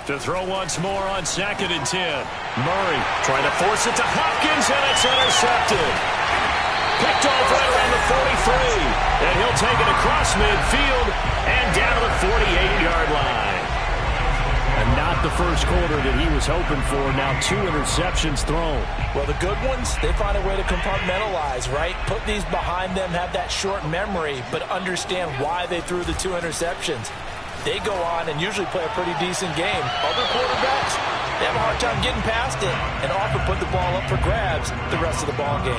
To throw once more on 2nd and 10. Murray trying to force it to Hopkins, and it's intercepted. Picked off right around the 43. And he'll take it across midfield and down to the 48-yard line. And not the first quarter that he was hoping for. Now 2 interceptions thrown. Well, the good ones, they find a way to compartmentalize, right? Put these behind them, have that short memory, but understand why they threw the 2 interceptions. They go on and usually play a pretty decent game. Other quarterbacks, they have a hard time getting past it and often put the ball up for grabs the rest of the ball game.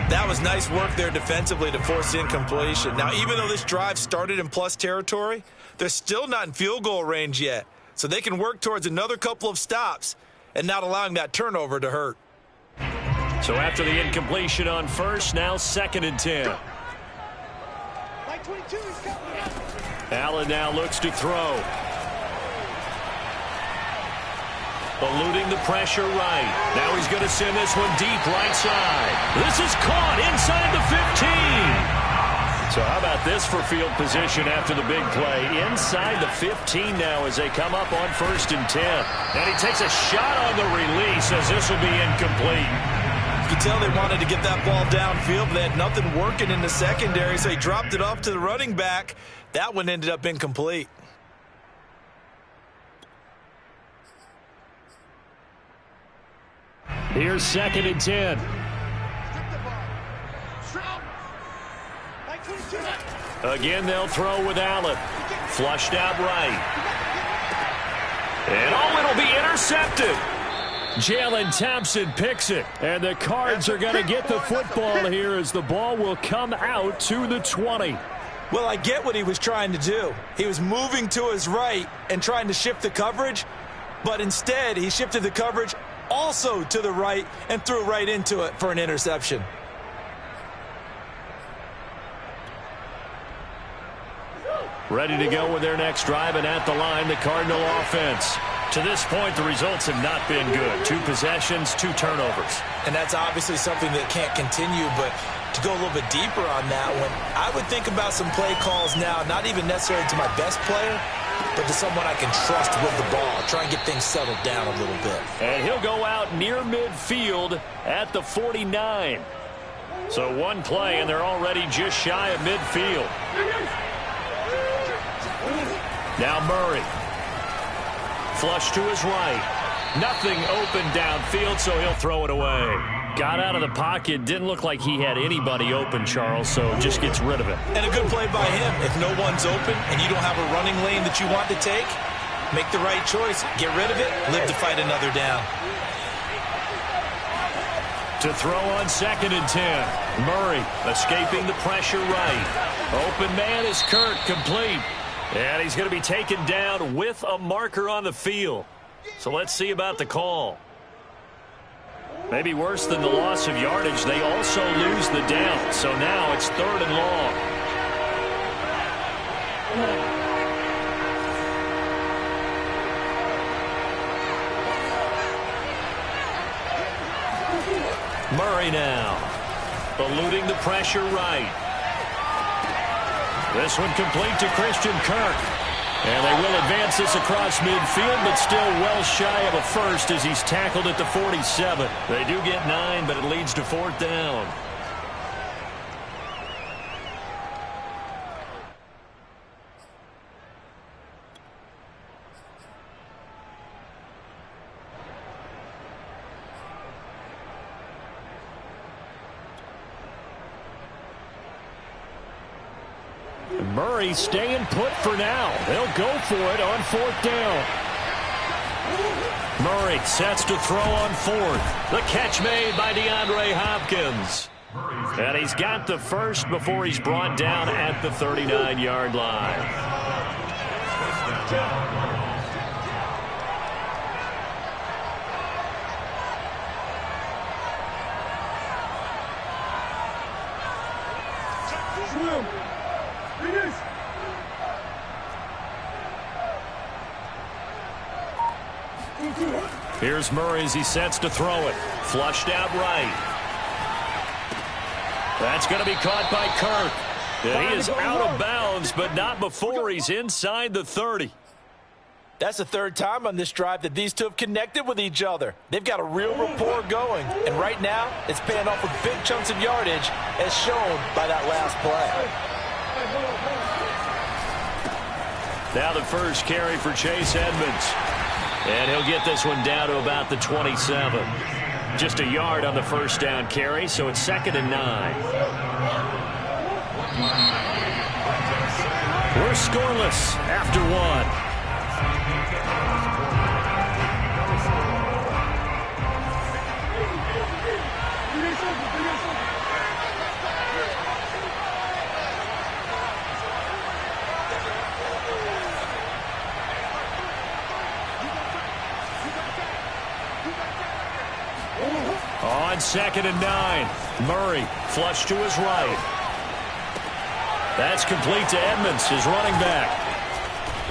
That was nice work there defensively to force incompletion. Now, even though this drive started in plus territory, they're still not in field goal range yet. So they can work towards another couple of stops and not allowing that turnover to hurt. So after the incompletion on first, now 2nd and 10. Allen now looks to throw. Eluding the pressure right. Now he's going to send this one deep right side. This is caught inside the 15. So how about this for field position after the big play? Inside the 15 now as they come up on 1st and 10. And he takes a shot on the release as this will be incomplete. You can tell they wanted to get that ball downfield, but they had nothing working in the secondary, so he dropped it off to the running back. That one ended up incomplete. Here's 2nd and 10. Again, they'll throw with Allen. Flushed out right. And it'll be intercepted. Jalen Thompson picks it. And the Cards are going to get the football here as the ball will come out to the 20. Well, I get what he was trying to do. He was moving to his right and trying to shift the coverage, but instead he shifted the coverage also to the right and threw right into it for an interception. Ready to go with their next drive, and at the line, the Cardinal offense. To this point, the results have not been good. 2 possessions, 2 turnovers. And that's obviously something that can't continue, but to go a little bit deeper on that one, I would think about some play calls now, not even necessarily to my best player, but to someone I can trust with the ball. Try and get things settled down a little bit. And he'll go out near midfield at the 49. So 1 play, and they're already just shy of midfield. Now Murray. Flush to his right. Nothing open downfield, so he'll throw it away. Got out of the pocket. Didn't look like he had anybody open, Charles, so just gets rid of it. And a good play by him. If no one's open and you don't have a running lane that you want to take, make the right choice. Get rid of it. Live to fight another down. To throw on 2nd and 10. Murray escaping the pressure right. Open man is Kirk, complete. And he's going to be taken down with a marker on the field. So let's see about the call. Maybe worse than the loss of yardage, they also lose the down. So now it's 3rd and long. Murray now. Eluding the pressure right. This one complete to Christian Kirk. And they will advance this across midfield, but still well shy of a first as he's tackled at the 47. They do get 9, but it leads to 4th down. Murray staying put for now. They'll go for it on 4th down. Murray sets to throw on 4th. The catch made by DeAndre Hopkins. And he's got the first before he's brought down at the 39-yard line. Here's Murray as he sets to throw it. Flushed out right. That's going to be caught by Kirk. And he is out of bounds, but not before he's inside the 30. That's the third time on this drive that these two have connected with each other. They've got a real rapport going, and right now it's paying off with big chunks of yardage as shown by that last play. Now the first carry for Chase Edmonds. And he'll get this one down to about the 27. Just a yard on the first down carry, so it's 2nd and 9. We're scoreless after one. On 2nd and 9, Murray flush to his right. That's complete to Edmonds, his running back.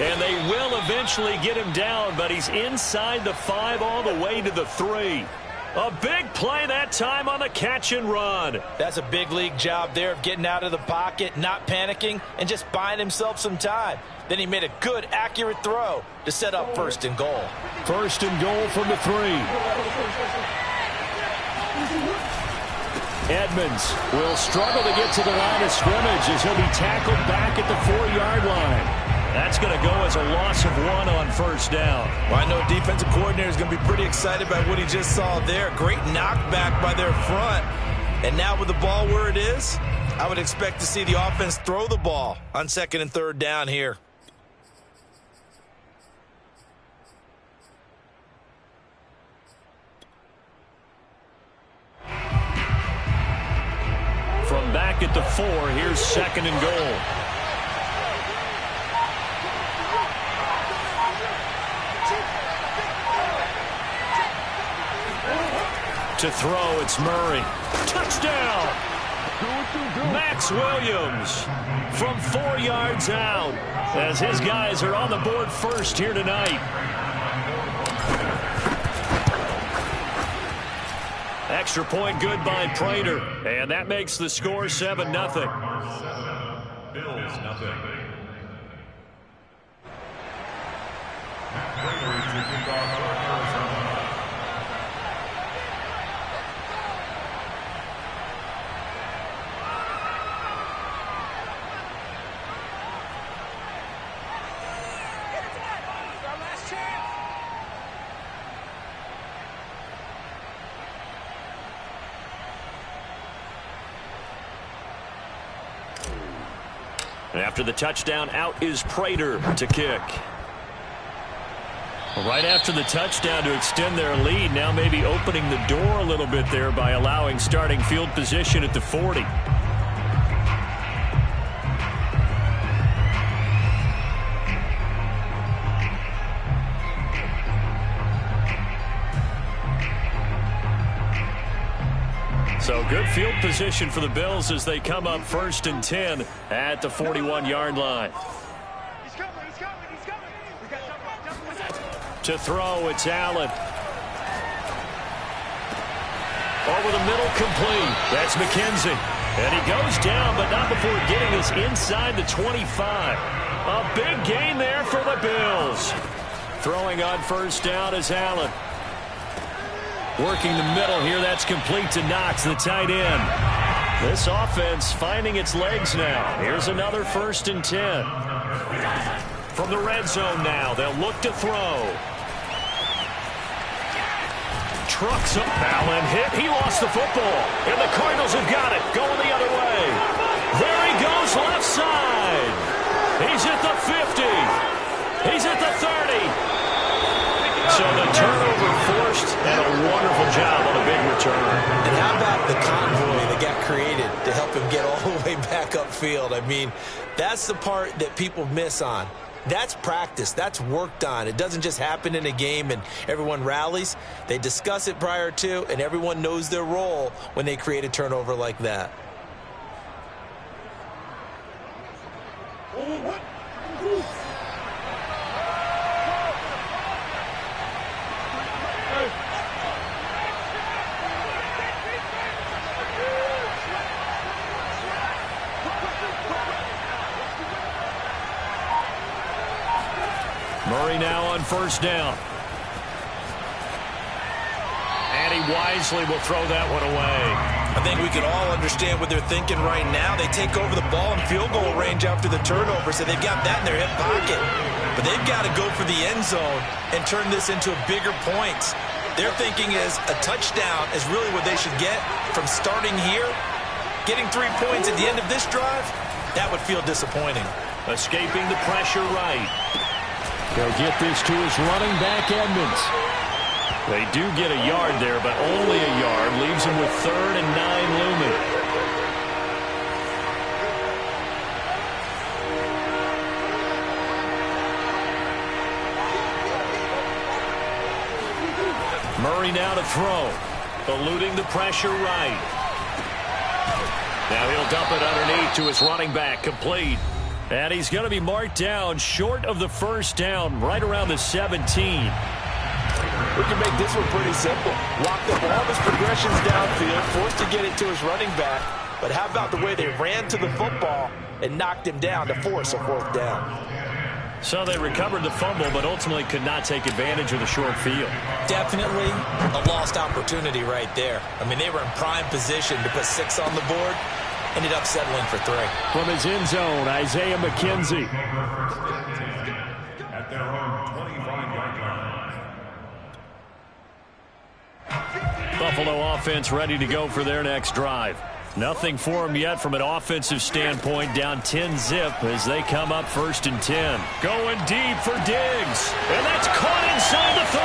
And they will eventually get him down, but he's inside the 5 all the way to the 3. A big play that time on the catch and run. That's a big league job there of getting out of the pocket, not panicking, and just buying himself some time. Then he made a good, accurate throw to set up 1st and goal. 1st and goal from the 3. Edmonds will struggle to get to the line of scrimmage as he'll be tackled back at the 4-yard line. That's going to go as a loss of 1 on 1st down. Well, I know defensive coordinator is going to be pretty excited by what he just saw there. Great knockback by their front. And now with the ball where it is, I would expect to see the offense throw the ball on 2nd and 3rd down here. From back at the 4, here's 2nd and goal. To throw, it's Murray. Touchdown! Max Williams from 4 yards out as his guys are on the board first here tonight. Extra point good by Prater, and that makes the score 7-0. Bills, nothing. After the touchdown, out is Prater to kick. Right after the touchdown to extend their lead, now maybe opening the door a little bit there by allowing starting field position at the 40. So good field position for the Bills as they come up 1st and 10 at the 41-yard line. He's coming. To throw, it's Allen. Over the middle, complete. That's McKenzie. And he goes down, but not before getting us inside the 25. A big gain there for the Bills. Throwing on 1st down is Allen. Working the middle here, that's complete to Knox, the tight end. This offense finding its legs now. Here's another 1st and 10. From the red zone now, they'll look to throw. Trucks up, Allen hit, he lost the football. And the Cardinals have got it, going the other way. There he goes, left side. He's at the 50. He's at the 30. So the turnover forced, and a wonderful job on a big return. And how about the convoy that got created to help him get all the way back upfield? I mean, that's the part that people miss on. That's practice. That's worked on. It doesn't just happen in a game and everyone rallies. They discuss it prior to, and everyone knows their role when they create a turnover like that. Murray Murray now on first down. And he wisely will throw that one away. I think we can all understand what they're thinking right now. They take over the ball in field goal range after the turnover, so they've got that in their hip pocket. But they've got to go for the end zone and turn this into a bigger points. Their thinking is a touchdown is really what they should get from starting here. Getting 3 points at the end of this drive, that would feel disappointing. Escaping the pressure right. They'll get this to his running back, Edmonds. They do get a yard there, but only a yard. Leaves him with 3rd and 9 looming. Murray now to throw. Eluding the pressure right. Now he'll dump it underneath to his running back. Complete. And he's going to be marked down short of the first down, right around the 17. We can make this one pretty simple. Locked up all of his progressions downfield, forced to get it to his running back. But how about the way they ran to the football and knocked him down to force a 4th down? So they recovered the fumble, but ultimately could not take advantage of the short field. Definitely a lost opportunity right there. I mean, they were in prime position to put 6 on the board. Ended up settling for 3. From his end zone, Isaiah McKenzie. At their own 25-yard line. Buffalo offense ready to go for their next drive. Nothing for them yet from an offensive standpoint. Down 10-zip as they come up 1st and 10. Going deep for Diggs. And that's caught inside the 35.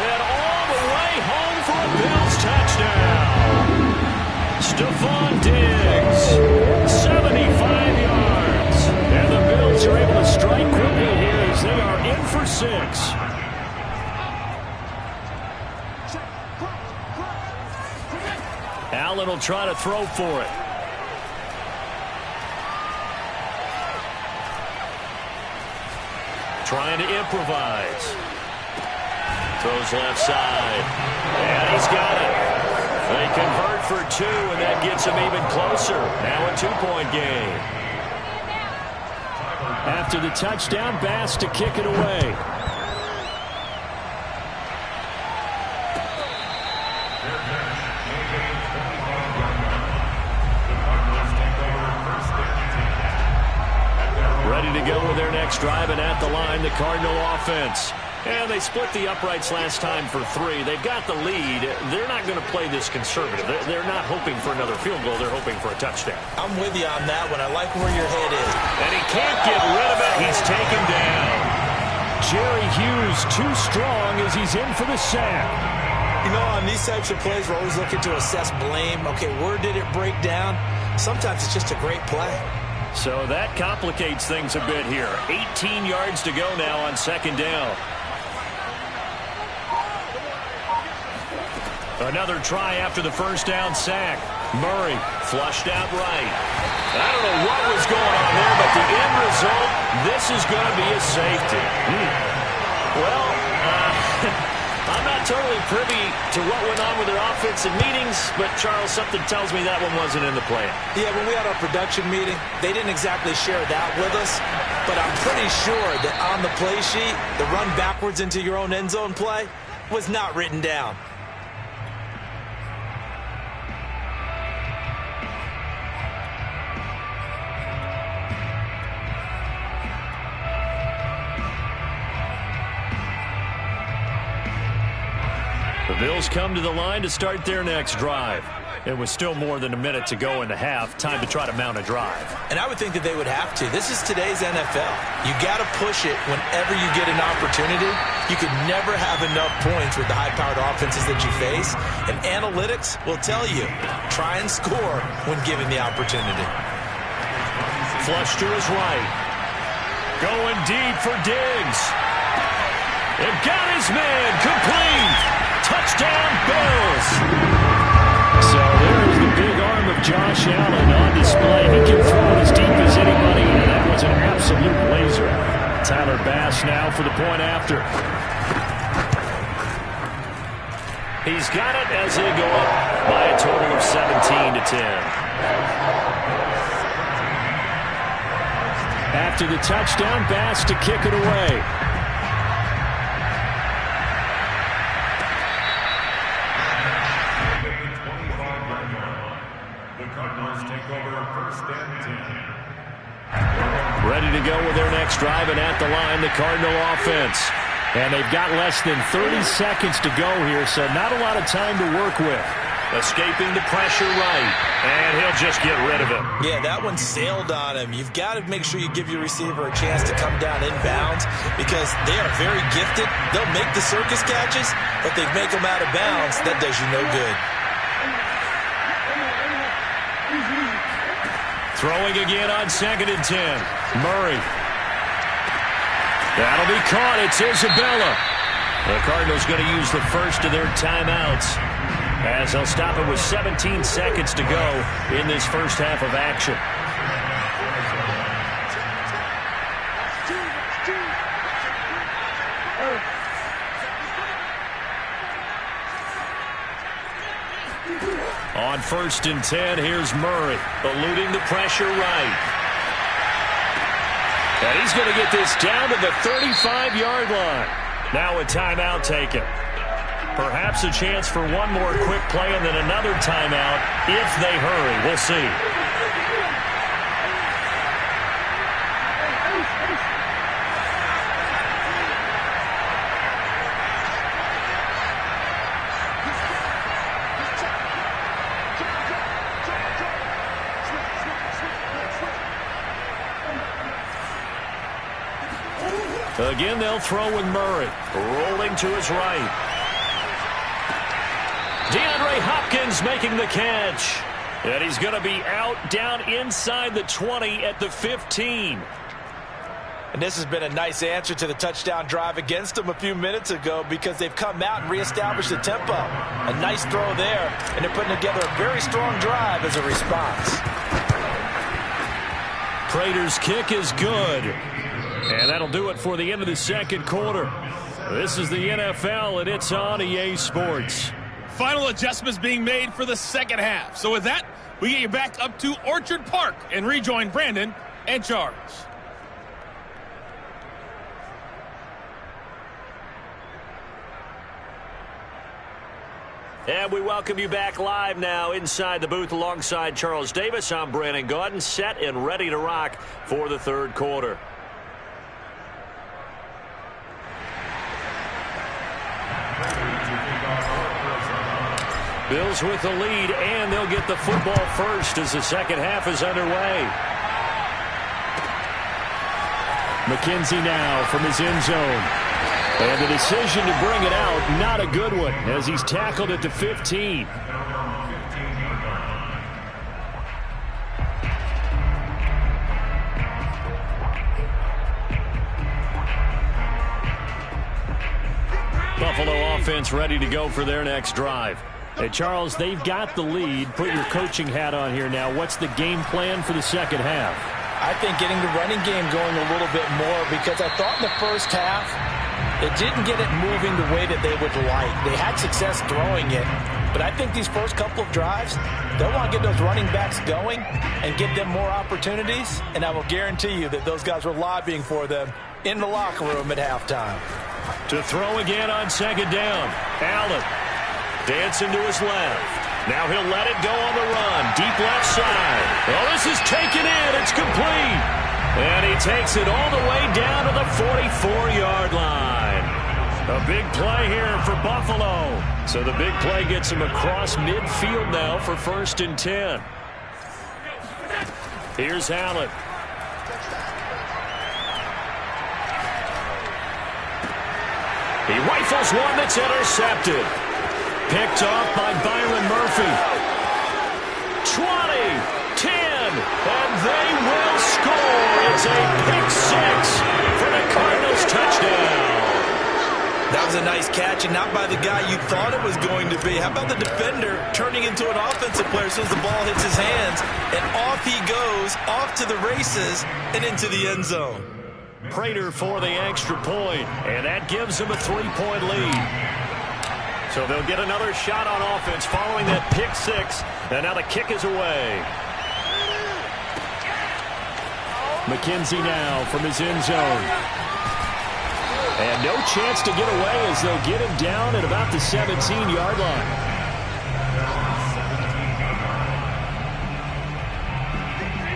And all the way home for a Bills touchdown. Stephon Diggs, 75 yards. And the Bills are able to strike quickly here as they are in for 6. Allen will try to throw for it. Trying to improvise. Throws left side. And he's got it. They convert for 2, and that gets them even closer. Now a 2-point game. After the touchdown, Bass to kick it away. Ready to go with their next drive, and at the line, the Cardinal offense. And they split the uprights last time for 3. They've got the lead. They're not going to play this conservative. They're not hoping for another field goal. They're hoping for a touchdown. I'm with you on that one. I like where your head is. And he can't get rid of it. He's taken down. Jerry Hughes too strong as he's in for the sack. You know, on these types of plays, we're always looking to assess blame. Okay, where did it break down? Sometimes it's just a great play. So that complicates things a bit here. 18 yards to go now on 2nd down. Another try after the first down sack. Murray flushed out right. I don't know what was going on there, but the end result, this is going to be a safety. Well, I'm not totally privy to what went on with their offensive meetings, but Charles, something tells me that one wasn't in the plan. Yeah, when we had our production meeting, they didn't exactly share that with us, but I'm pretty sure that on the play sheet, the run backwards into your own end zone play was not written down. The Bills come to the line to start their next drive. It was still more than a minute to go in the half. Time to try to mount a drive. And I would think that they would have to. This is today's NFL. You got to push it whenever you get an opportunity. You could never have enough points with the high-powered offenses that you face. And analytics will tell you, try and score when given the opportunity. Flush to his right. Going deep for Diggs. They've got his man. Complete. Touchdown, Bills. So there's the big arm of Josh Allen on display. He can throw it as deep as anybody, and that was an absolute laser. Tyler Bass now for the point after. He's got it as they go up by a total of 17-10. After the touchdown, Bass to kick it away. The Cardinals take over first and 10. Ready to go with their next drive, and at the line, the Cardinal offense. And they've got less than 30 seconds to go here, so not a lot of time to work with. Escaping the pressure right, and he'll just get rid of it. Yeah, that one sailed on him. You've got to make sure you give your receiver a chance to come down inbounds because they are very gifted. They'll make the circus catches, but they make them out of bounds. That does you no good. Throwing again on 2nd and 10. Murray. That'll be caught. It's Isabella. The Cardinals going to use the first of their timeouts as they'll stop it with 17 seconds to go in this first half of action. On 1st and 10, here's Murray, eluding the pressure right. And he's going to get this down to the 35-yard line. Now a timeout taken. Perhaps a chance for one more quick play and then another timeout if they hurry. We'll see. Again, they'll throw with Murray. Rolling to his right. DeAndre Hopkins making the catch. And he's going to be out down inside the 20 at the 15. And this has been a nice answer to the touchdown drive against them a few minutes ago because they've come out and reestablished the tempo. A nice throw there, and they're putting together a very strong drive as a response. Prater's kick is good. And that'll do it for the end of the second quarter. This is the NFL, and it's on EA Sports. Final adjustments being made for the second half. So with that, we get you back up to Orchard Park and rejoin Brandon and Charles. And we welcome you back live now inside the booth alongside Charles Davis. I'm Brandon Gaudin, set and ready to rock for the third quarter. Bills with the lead, and they'll get the football first as the second half is underway. McKenzie now from his end zone. And the decision to bring it out, not a good one, as he's tackled at the 15. Buffalo offense ready to go for their next drive. Hey, Charles, they've got the lead. Put your coaching hat on here now. What's the game plan for the second half? I think getting the running game going a little bit more because I thought in the first half they didn't get it moving the way that they would like. They had success throwing it, but I think these first couple of drives, they'll want to get those running backs going and give them more opportunities, and I will guarantee you that those guys were lobbying for them in the locker room at halftime. To throw again on second down. Allen dancing to his left. Now he'll let it go on the run. Deep left side. Oh, this is taken in. It's complete. And he takes it all the way down to the 44-yard line. A big play here for Buffalo. So the big play gets him across midfield now for 1st and 10. Here's Allen. He rifles one that's intercepted. Picked off by Byron Murphy. 20, 10, and they will score. It's a pick six for the Cardinals touchdown. That was a nice catch, and not by the guy you thought it was going to be. How about the defender turning into an offensive player as soon as the ball hits his hands, and off he goes, off to the races, and into the end zone. Prater for the extra point, and that gives them a 3-point lead. So they'll get another shot on offense following that pick six, and now the kick is away. McKenzie now from his end zone. And no chance to get away as they'll get him down at about the 17-yard line.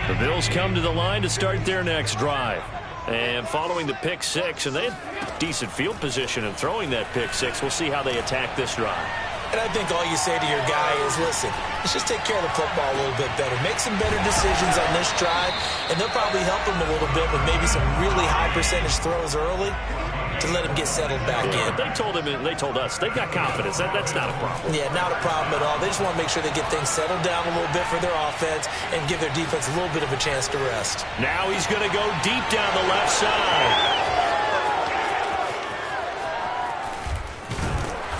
The Bills come to the line to start their next drive. And following the pick six, and they had decent field position in throwing that pick six. We'll see how they attack this drive. And I think all you say to your guy is, listen, let's just take care of the football a little bit better. Make some better decisions on this drive, and they'll probably help him a little bit with maybe some really high percentage throws early to let him get settled back in. They told us they've got confidence. That's not a problem. Yeah, not a problem at all. They just want to make sure they get things settled down a little bit for their offense and give their defense a little bit of a chance to rest. Now he's going to go deep down the left side.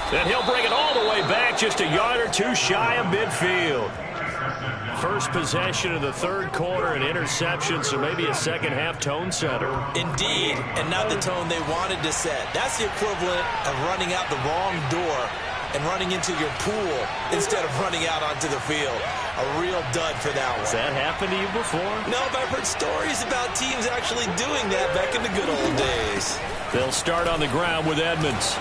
And he'll bring it all the way back, just a yard or two shy of midfield. First possession of the third quarter, an interception, so maybe a second-half tone setter. Indeed, and not the tone they wanted to set. That's the equivalent of running out the wrong door and running into your pool instead of running out onto the field. A real dud for that one. Has that happened to you before? No, but I've heard stories about teams actually doing that back in the good old days. They'll start on the ground with Edmonds.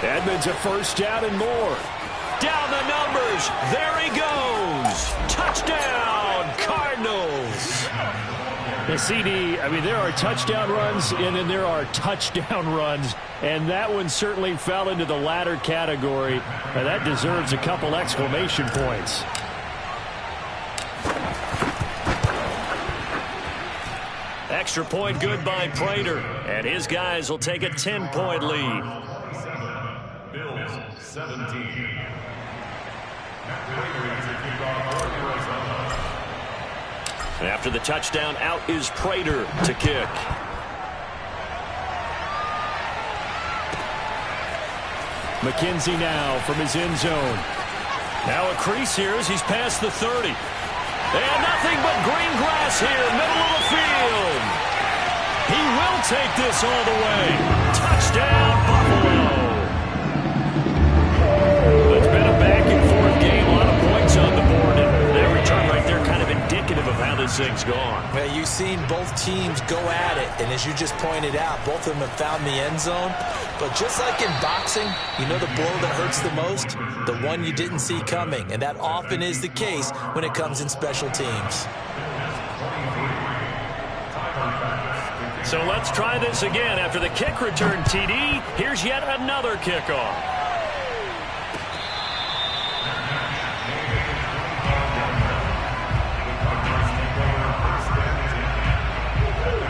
Edmonds a first down and more. Down the numbers. There he goes. Touchdown, Cardinals. The CD, I mean, there are touchdown runs, and then there are touchdown runs, and that one certainly fell into the latter category. Now, that deserves a couple exclamation points. Extra point good by Prater, and his guys will take a 10-point lead. 17. After the touchdown, out is Prater to kick. McKenzie now from his end zone. Now a crease here as he's past the 30. And nothing but green grass here, middle of the field. He will take this all the way. Touchdown, Buffalo. It's been a back-and-forth game, a lot of points on the board, and that return right there kind of indicative of how this thing's gone. Well, you've seen both teams go at it, and as you just pointed out, both of them have found the end zone. But just like in boxing, you know the blow that hurts the most? The one you didn't see coming, and that often is the case when it comes in special teams. So let's try this again. After the kick return TD, here's yet another kickoff.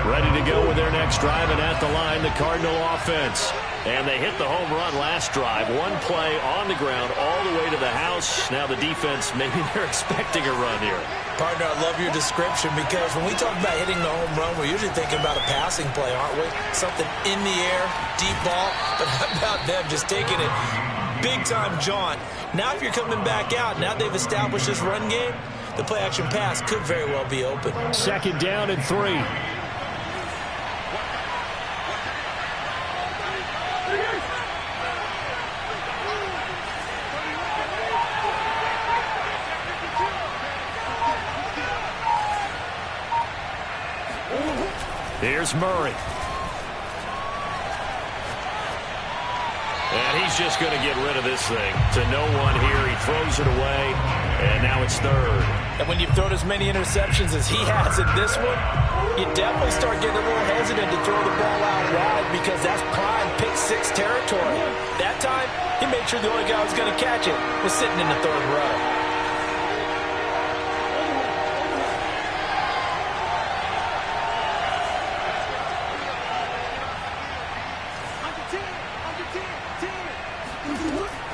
Ready to go with their next drive, and at the line, the Cardinal offense. And they hit the home run last drive. One play on the ground all the way to the house. Now the defense, maybe they're expecting a run here. Partner, I love your description because when we talk about hitting the home run, we're usually thinking about a passing play, aren't we? Something in the air, deep ball. But how about them just taking it big-time jaunt? Now if you're coming back out, now they've established this run game, the play-action pass could very well be open. Second down and 3. Here's Murray. And he's just going to get rid of this thing. To no one here. He throws it away. And now it's third. And when you've thrown as many interceptions as he has in this one, you definitely start getting a little hesitant to throw the ball out wide because that's prime pick six territory. That time, he made sure the only guy who was going to catch it was sitting in the third row.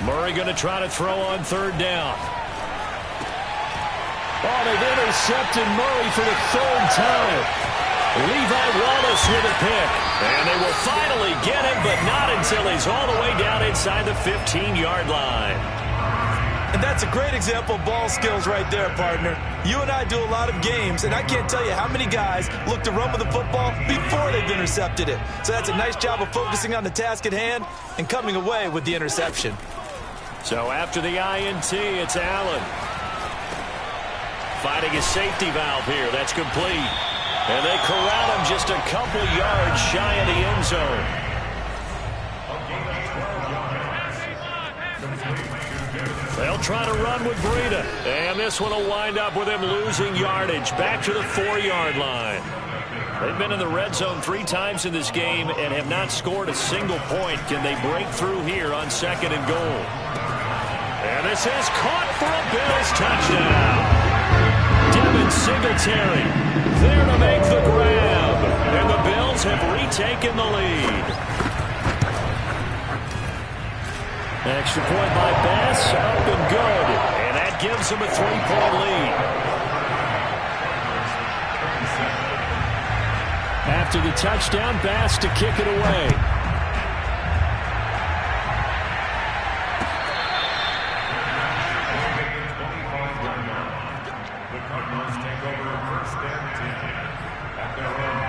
Murray going to try to throw on third down. Oh, they've intercepted Murray for the third time. Levi Wallace with a pick. And they will finally get him, but not until he's all the way down inside the 15-yard line. And that's a great example of ball skills right there, partner. You and I do a lot of games, and I can't tell you how many guys look to run with the football before they've intercepted it. So that's a nice job of focusing on the task at hand and coming away with the interception. So after the INT, it's Allen. Finding his safety valve here. That's complete. And they corral him just a couple yards shy of the end zone. They'll try to run with Breida. And this one will wind up with him losing yardage back to the 4-yard line. They've been in the red zone 3 times in this game and have not scored a single point. Can they break through here on 2nd and goal? And this is caught for a Bills touchdown. Devin Singletary there to make the grab. And the Bills have retaken the lead. Extra point by Bass, up and good. And that gives them a 3-point lead. After the touchdown, Bass to kick it away. The Cardinals take over 1st and 10 at their own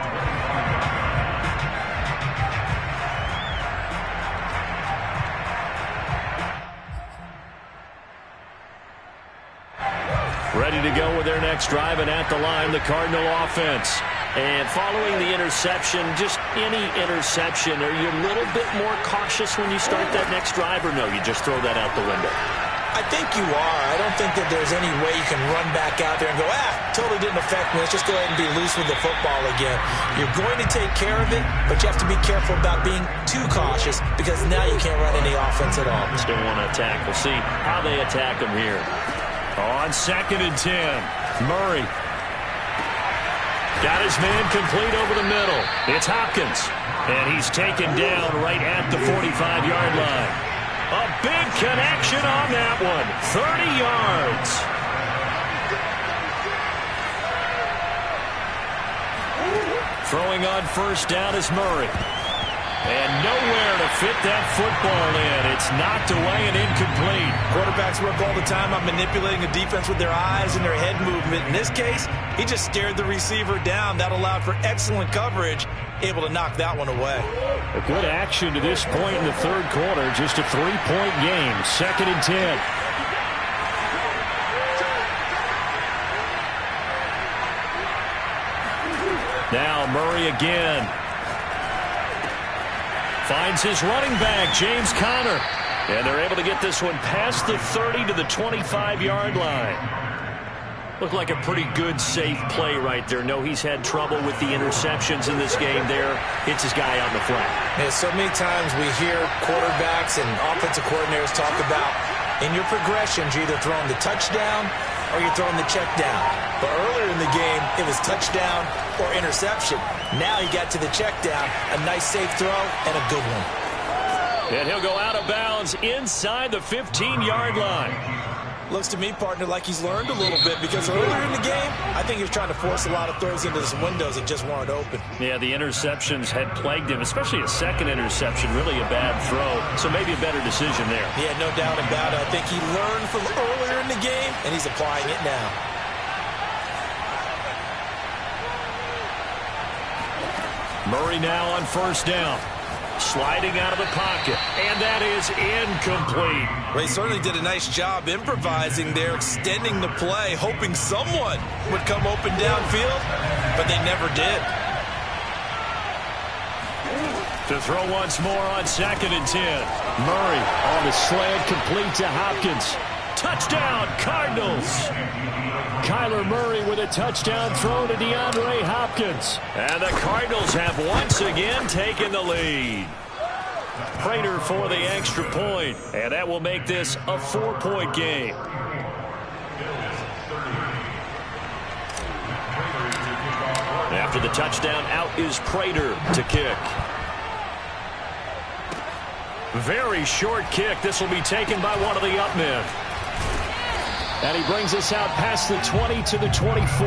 25. Ready to go with their next drive, and at the line, the Cardinal offense. And following the interception, just any interception, are you a little bit more cautious when you start that next drive, or no, you just throw that out the window? I think you are. I don't think that there's any way you can run back out there and go, totally didn't affect me. Let's just go ahead and be loose with the football again. You're going to take care of it, but you have to be careful about being too cautious because now you can't run any offense at all. Still want to attack. We'll see how they attack them here. On 2nd and 10, Murray. Got his man complete over the middle. It's Hopkins. And he's taken down right at the 45-yard line. A big connection on that one. 30 yards. Throwing on 1st down is Murray. And nowhere to fit that football in. It's knocked away and incomplete. Quarterbacks work all the time on manipulating a defense with their eyes and their head movement. In this case, he just stared the receiver down. That allowed for excellent coverage, able to knock that one away. A good action to this point in the 3rd quarter. Just a 3-point game. 2nd and 10. Now Murray again. Finds his running back, James Conner. And they're able to get this one past the 30 to the 25-yard line. Looked like a pretty good, safe play right there. No, he's had trouble with the interceptions in this game there. Hits his guy on the flat. And so many times we hear quarterbacks and offensive coordinators talk about in your progressions, you're either throwing the touchdown or you're throwing the check down. But earlier in the game, it was touchdown or interception. Now he got to the check down, a nice safe throw, and a good one. And he'll go out of bounds inside the 15-yard line. Looks to me, partner, like he's learned a little bit because earlier in the game, I think he was trying to force a lot of throws into his windows that just weren't open. Yeah, the interceptions had plagued him, especially a second interception, really a bad throw. So maybe a better decision there. Yeah, no doubt about it. I think he learned from earlier in the game, and he's applying it now. Murray now on 1st down. Sliding out of the pocket, and that is incomplete. Well, he certainly did a nice job improvising there, extending the play, hoping someone would come open downfield, but they never did. To throw once more on 2nd and 10. Murray on the slant, complete to Hopkins. Touchdown, Cardinals. Kyler Murray with a touchdown throw to DeAndre Hopkins. And the Cardinals have once again taken the lead. Prater for the extra point, and that will make this a 4-point game. After the touchdown, out is Prater to kick. Very short kick. This will be taken by one of the up men. And he brings us out past the 20 to the 24.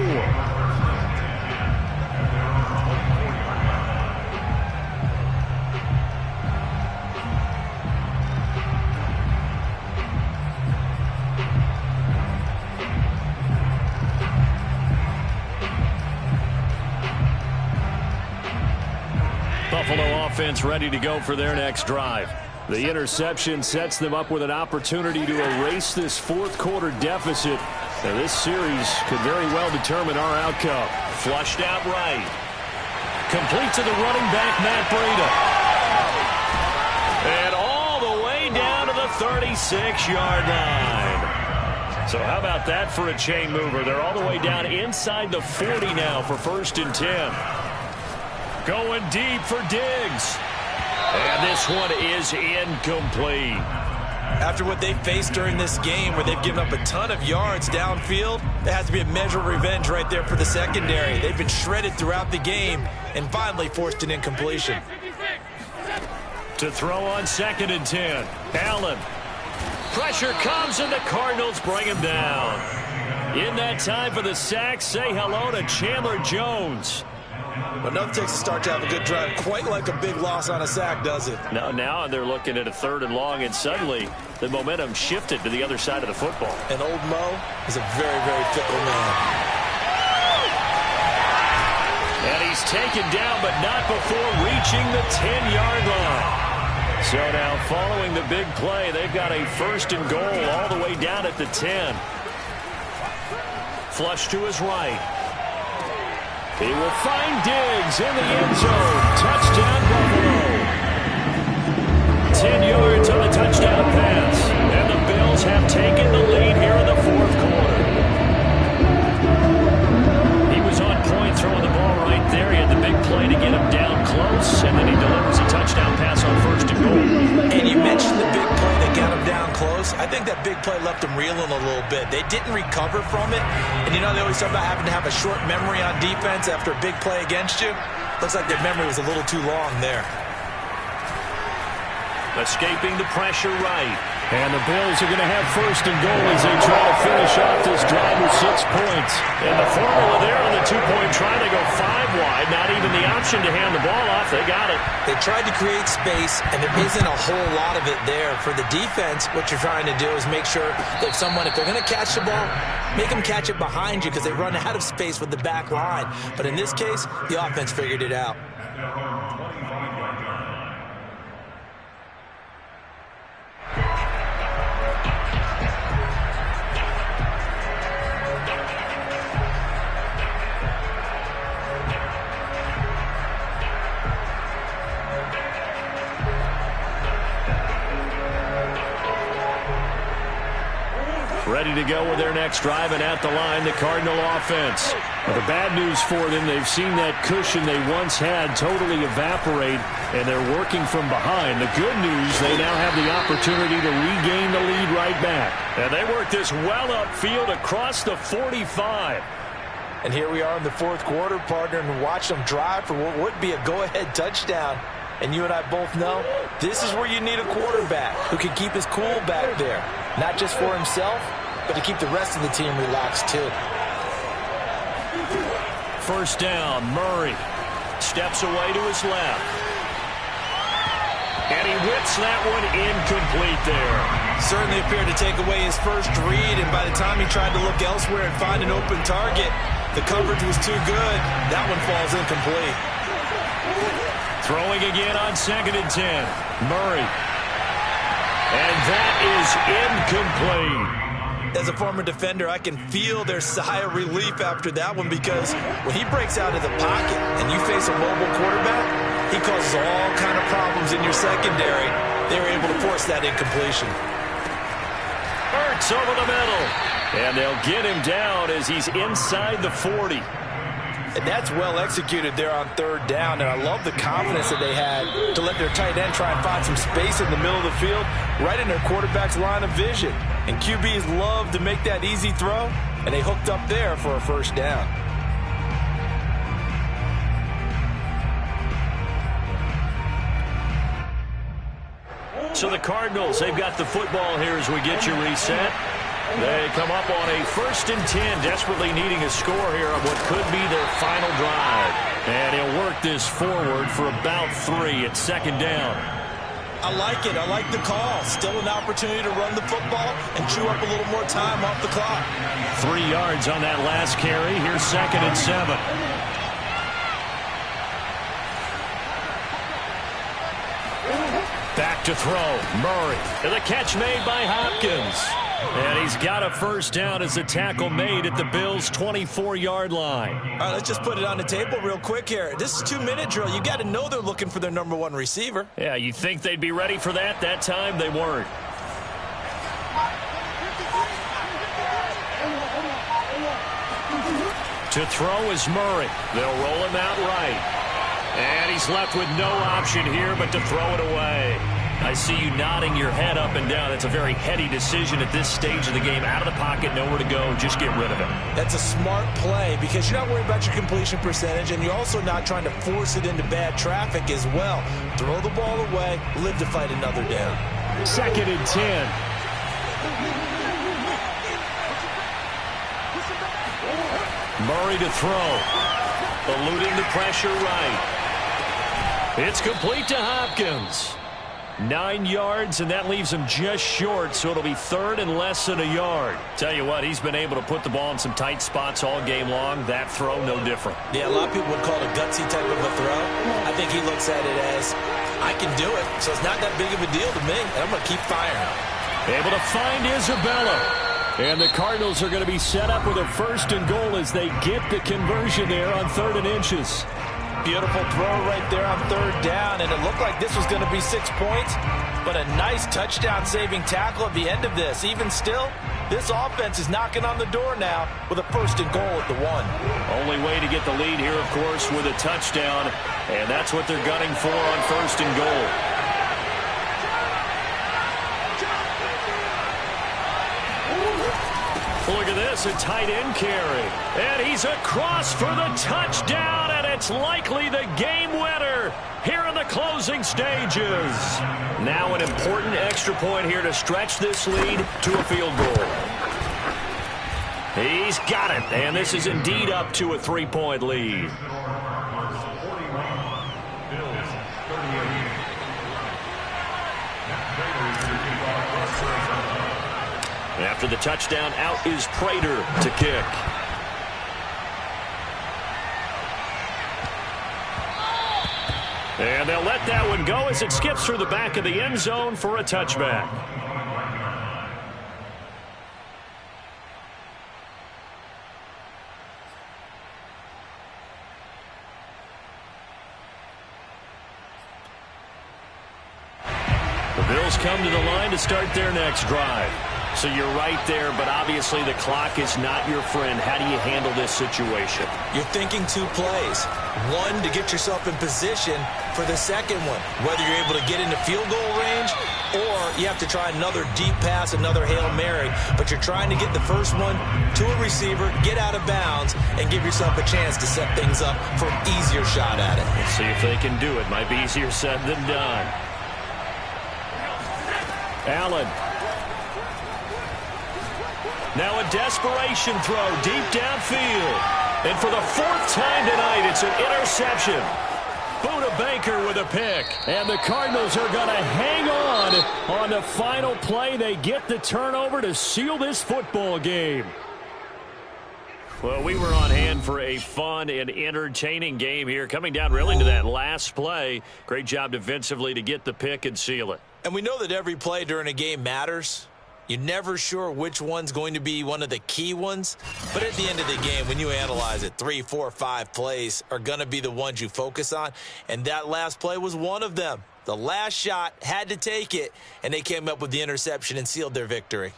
Buffalo offense ready to go for their next drive. The interception sets them up with an opportunity to erase this 4th quarter deficit Now this series could very well determine our outcome. Flushed out right. Complete to the running back, Matt Breida. And all the way down to the 36-yard line. So how about that for a chain mover? They're all the way down inside the 40 now for 1st and 10. Going deep for Diggs. And this one is incomplete. After what they faced during this game where they've given up a ton of yards downfield, there has to be a measure of revenge right there for the secondary. They've been shredded throughout the game and finally forced an incompletion. To throw on 2nd and 10. Allen. Pressure comes and the Cardinals bring him down. In that time for the sack, say hello to Chandler Jones. But nothing takes a start to have a good drive quite like a big loss on a sack, does it? No, now they're looking at a 3rd and long, and suddenly the momentum shifted to the other side of the football. And old Mo is a very, very fickle man. And he's taken down, but not before reaching the 10-yard line. So now following the big play, they've got a 1st and goal all the way down at the 10. Flush to his right. He will find Diggs in the end zone. Touchdown, Buffalo. 10 yards on the touchdown pass. And the Bills have taken the lead here in the 4th quarter. He was on point throwing the ball right there. He had the big play to get him down close, and then he delivers a touchdown pass on 1st and goal. And you mentioned the big play that got him down close. I think that big play left him reeling a little bit. They didn't recover from it. And you know they always talk about having to have a short memory on defense after a big play against you. Looks like their memory was a little too long there. Escaping the pressure right. And the Bills are going to have 1st and goal as they try to finish off this drive with 6 points. And the formula there on the 2-point try, they go 5 wide. Not even the option to hand the ball off. They got it. They tried to create space, and there isn't a whole lot of it there. For the defense, what you're trying to do is make sure that if they're going to catch the ball, make them catch it behind you because they run out of space with the back line. But in this case, the offense figured it out. Ready to go with their next drive, and at the line, the Cardinal offense. Well, the bad news for them, they've seen that cushion they once had totally evaporate, and they're working from behind. The good news, they now have the opportunity to regain the lead right back. And they work this well upfield across the 45. And here we are in the 4th quarter, partner, and watch them drive for what would be a go-ahead touchdown. And you and I both know this is where you need a quarterback who can keep his cool back there. Not just for himself, but to keep the rest of the team relaxed too. 1st down, Murray steps away to his left. And he whips that one incomplete there. Certainly appeared to take away his first read, and by the time he tried to look elsewhere and find an open target, the coverage was too good. That one falls incomplete. Throwing again on 2nd and 10. Murray. And that is incomplete. As a former defender, I can feel their sigh of relief after that one because when he breaks out of the pocket and you face a mobile quarterback, he causes all kind of problems in your secondary. They were able to force that incompletion. Hurts over the middle. And they'll get him down as he's inside the 40. And that's well executed there on 3rd down. And I love the confidence that they had to let their tight end try and find some space in the middle of the field, right in their quarterback's line of vision. And QBs love to make that easy throw, and they hooked up there for a 1st down. So the Cardinals, they've got the football here as we get you reset. They come up on a 1st and 10, desperately needing a score here on what could be their final drive. And he'll work this forward for about 3 at 2nd down. I like it. I like the call. Still an opportunity to run the football and chew up a little more time off the clock. 3 yards on that last carry. Here's 2nd and 7. Back To throw, Murray. And the catch made by Hopkins. And he's got a first down as a tackle made at the Bills' 24-yard line. All right, let's just put it on the table real quick here. This is a 2-minute drill. You got to know they're looking for their number one receiver. Yeah, you think they'd be ready for that? That time they weren't. To throw is Murray. They'll roll him out right. And he's left with no option here but to throw it away. I see you nodding your head up and down. That's a very heady decision at this stage of the game. Out of the pocket, nowhere to go. Just get rid of it. That's a smart play because you're not worried about your completion percentage, and you're also not trying to force it into bad traffic as well. Throw the ball away, live to fight another down. 2nd and 10. Murray to throw. Eluding the pressure right. It's complete to Hopkins. 9 yards, and that leaves him just short, so it'll be 3rd and less than a yard. Tell you what, he's been able to put the ball in some tight spots all game long. That throw, no different. Yeah, a lot of people would call it a gutsy type of a throw. I think he looks at it as, I can do it, so it's not that big of a deal to me, and I'm going to keep firing. Able to find Isabella. And the Cardinals are going to be set up with a 1st and goal as they get the conversion there on 3rd and inches. Beautiful throw right there on 3rd down, and it looked like this was going to be 6 points, but a nice touchdown-saving tackle at the end of this. Even still, this offense is knocking on the door now with a 1st and goal at the 1. Only way to get the lead here, of course, with a touchdown, and that's what they're gunning for on 1st and goal. Look at this, a tight end carry. And he's across for the touchdown, and it's likely the game winner here in the closing stages. Now an important extra point here to stretch this lead to a field goal. He's got it, and this is indeed up to a 3-point lead. After the touchdown, out is Prater to kick. And they'll let that one go as it skips through the back of the end zone for a touchback. The Bills come to the line to start their next drive. So you're right there, but obviously the clock is not your friend. How do you handle this situation? You're thinking 2 plays. One, to get yourself in position for the second one, whether you're able to get into field goal range or you have to try another deep pass, another Hail Mary. But you're trying to get the first one to a receiver, get out of bounds, and give yourself a chance to set things up for an easier shot at it. Let's see if they can do it. Might be easier said than done. Allen. Now a desperation throw deep downfield. And for the 4th time tonight, it's an interception. Buda Baker with a pick. And the Cardinals are going to hang on the final play. They get the turnover to seal this football game. Well, we were on hand for a fun and entertaining game here. Coming down really to that last play. Great job defensively to get the pick and seal it. And we know that every play during a game matters. You're never sure which one's going to be one of the key ones. But at the end of the game, when you analyze it, 3, 4, 5 plays are going to be the ones you focus on. And that last play was one of them. The last shot had to take it, and they came up with the interception and sealed their victory.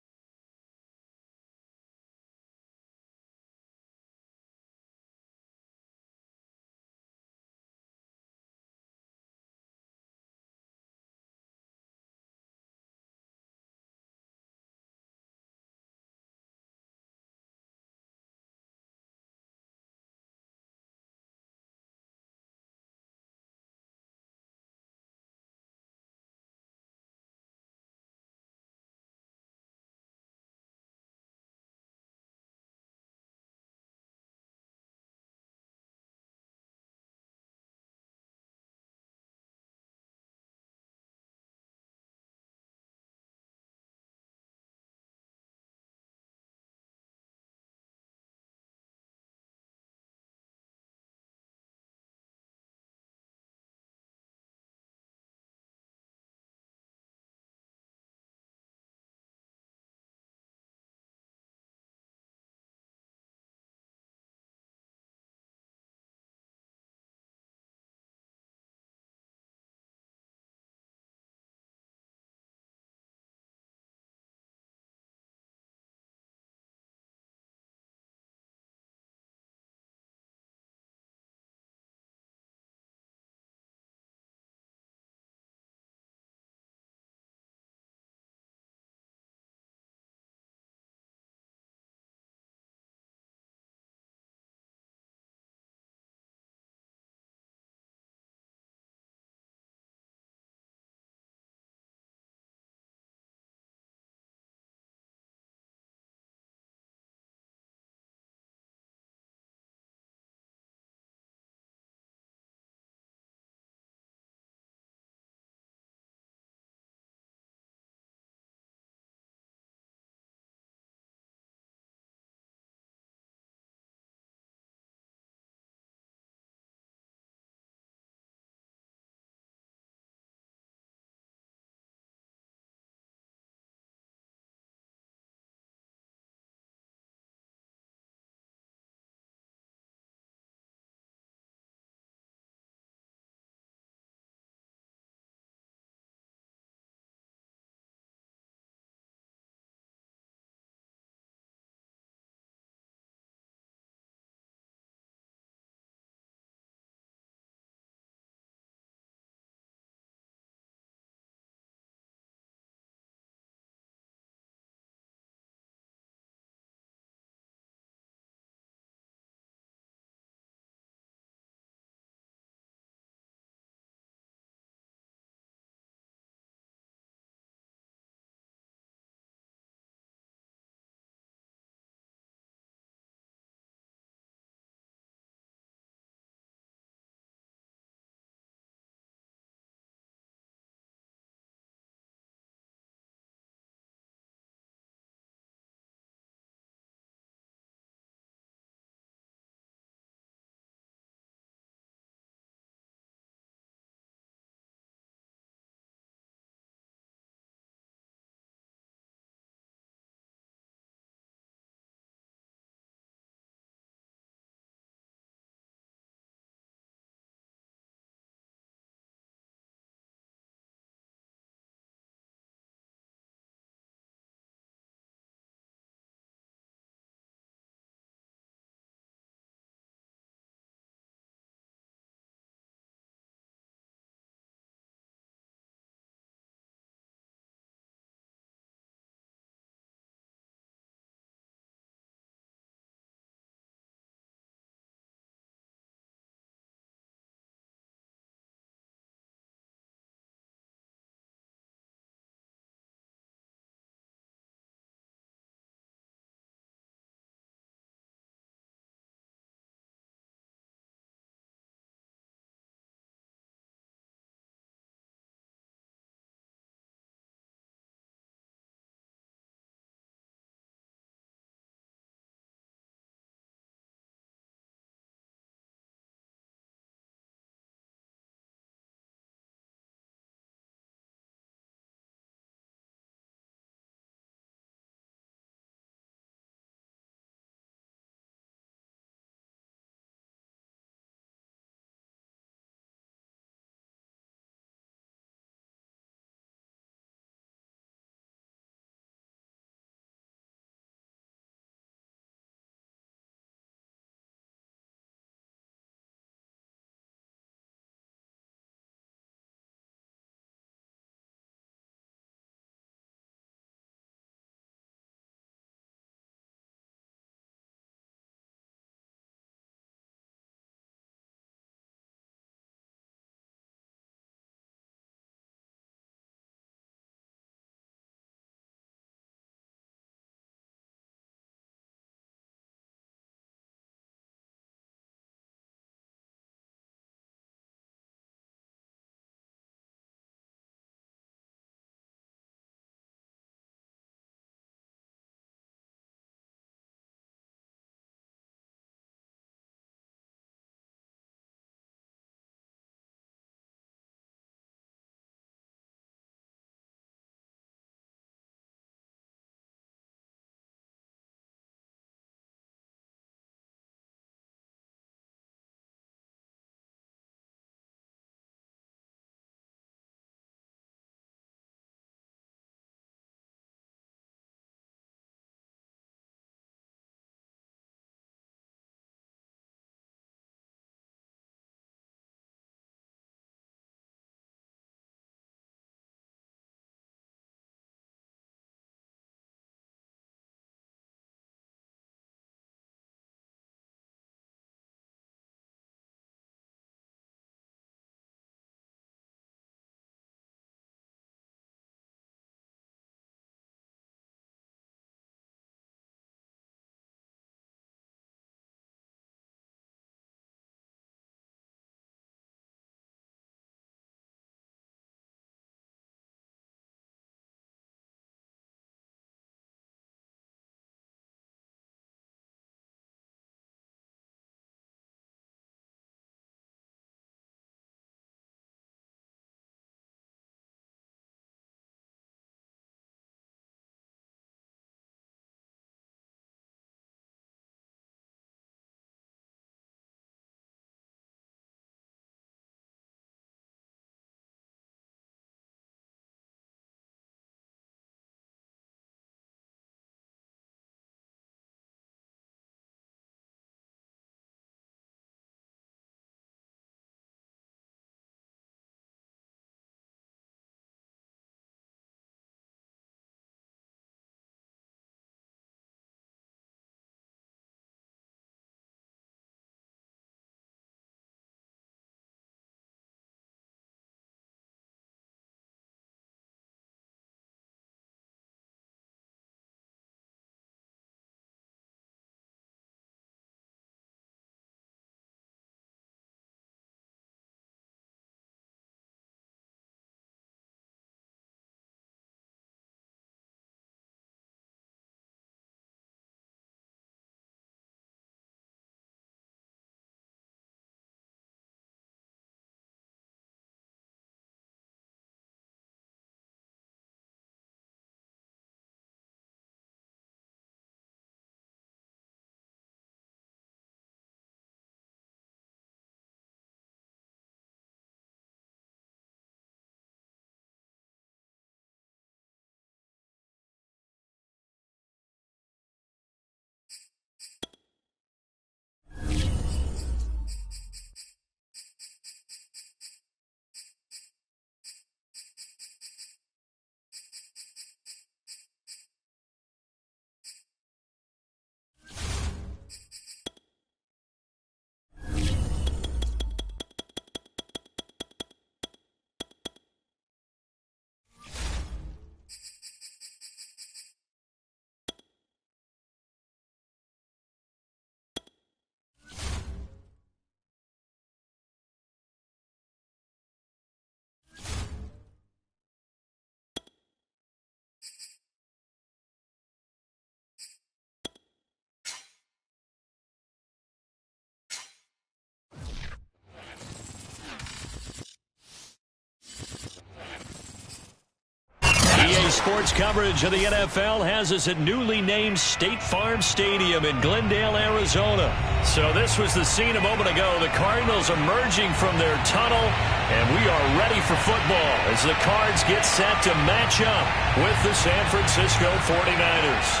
Sports coverage of the NFL has us at newly named State Farm Stadium in Glendale, Arizona. So this was the scene a moment ago. The Cardinals emerging from their tunnel, and we are ready for football as the Cards get set to match up with the San Francisco 49ers.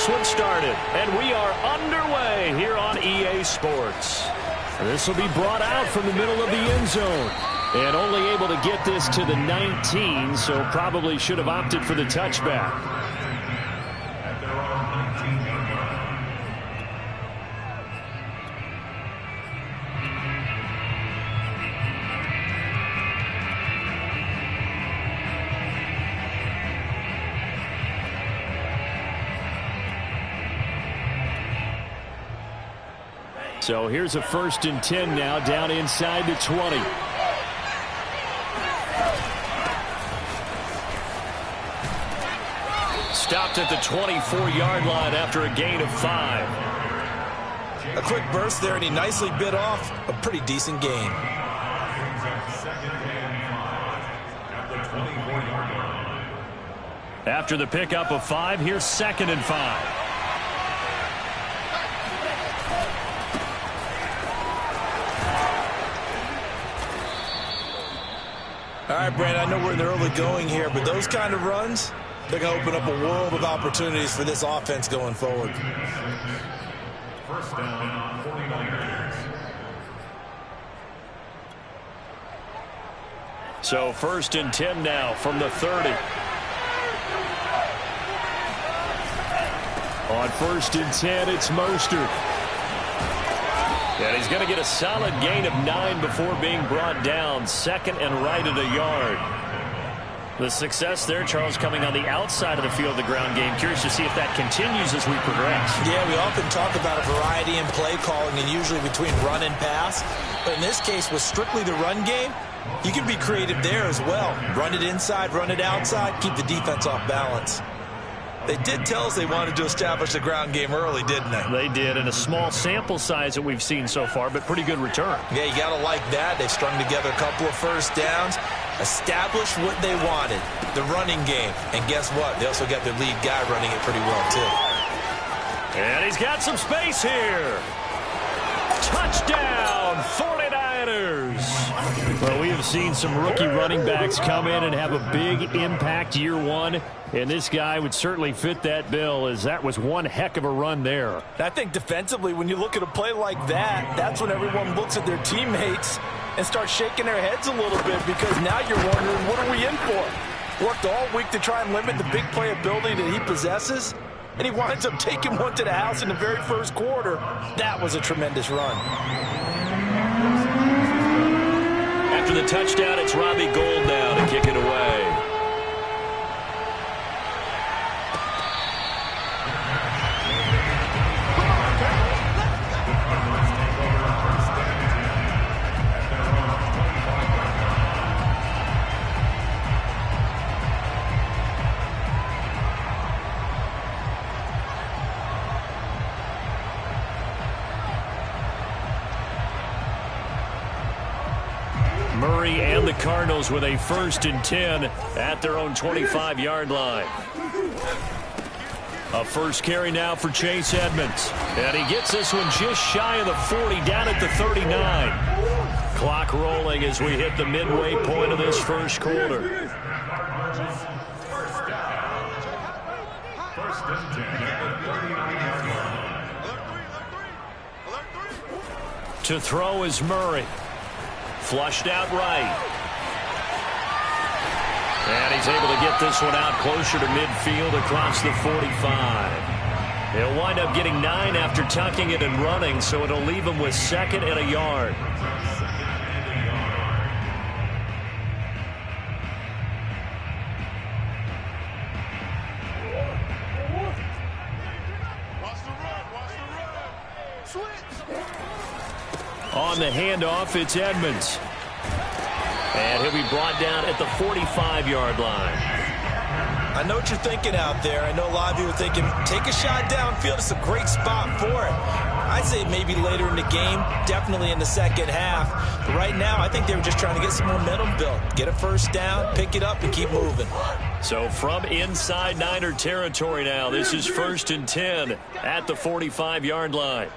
One started, and we are underway here on EA Sports. This will be brought out from the middle of the end zone, and only able to get this to the 19, so probably should have opted for the touchback. At their own 19-yard line. So here's a 1st and 10 now, down inside the 20. Stopped at the 24-yard line after a gain of 5. A quick burst there, and he nicely bit off a pretty decent gain. After the pickup of 5, here's 2nd and 5. All right, Brandon, I know we're in the early going here, but those kind of runs, they're going to open up a world of opportunities for this offense going forward. First down, 49ers. So 1st and 10 now from the 30. On 1st and 10, it's Mostert. And he's going to get a solid gain of 9 before being brought down. 2nd and right at a yard. The success there, Charles, coming on the outside of the field, the ground game. Curious to see if that continues as we progress. Yeah, we often talk about a variety in play calling and usually between run and pass. But in this case, with strictly the run game, you can be creative there as well. Run it inside, run it outside, keep the defense off balance. They did tell us they wanted to establish the ground game early, didn't they? They did, and a small sample size that we've seen so far, but pretty good return. Yeah, you got to like that. They've strung together a couple of first downs, established what they wanted, the running game. And guess what? They also got their lead guy running it pretty well, too. And he's got some space here. Touchdown, 49ers. Well, we have seen some rookie running backs come in and have a big impact year one. And this guy would certainly fit that bill, as that was one heck of a run there. I think defensively, when you look at a play like that, that's when everyone looks at their teammates and starts shaking their heads a little bit, because now you're wondering, what are we in for? Worked all week to try and limit the big play ability that he possesses, and he winds up taking one to the house in the very first quarter. That was a tremendous run. After the touchdown, it's Robbie Gould now to kick it away. Murray and the Cardinals with a 1st and 10 at their own 25-yard line. A first carry now for Chase Edmonds. And he gets this one just shy of the 40, down at the 39. Clock rolling as we hit the midway point of this first quarter. First and 10 at the 39-yard line. To throw is Murray. Flushed out right. And he's able to get this one out closer to midfield across the 45. He'll wind up getting 9 after tucking it and running, so it'll leave him with 2nd and a yard. On the handoff, it's Edmonds. And he'll be brought down at the 45-yard line. I know what you're thinking out there. I know a lot of you are thinking, take a shot downfield. It's a great spot for it. I'd say maybe later in the game, definitely in the second half. But right now, I think they were just trying to get some momentum built. Get a first down, pick it up, and keep moving. So from inside Niner territory now, this is 1st and 10 at the 45-yard line.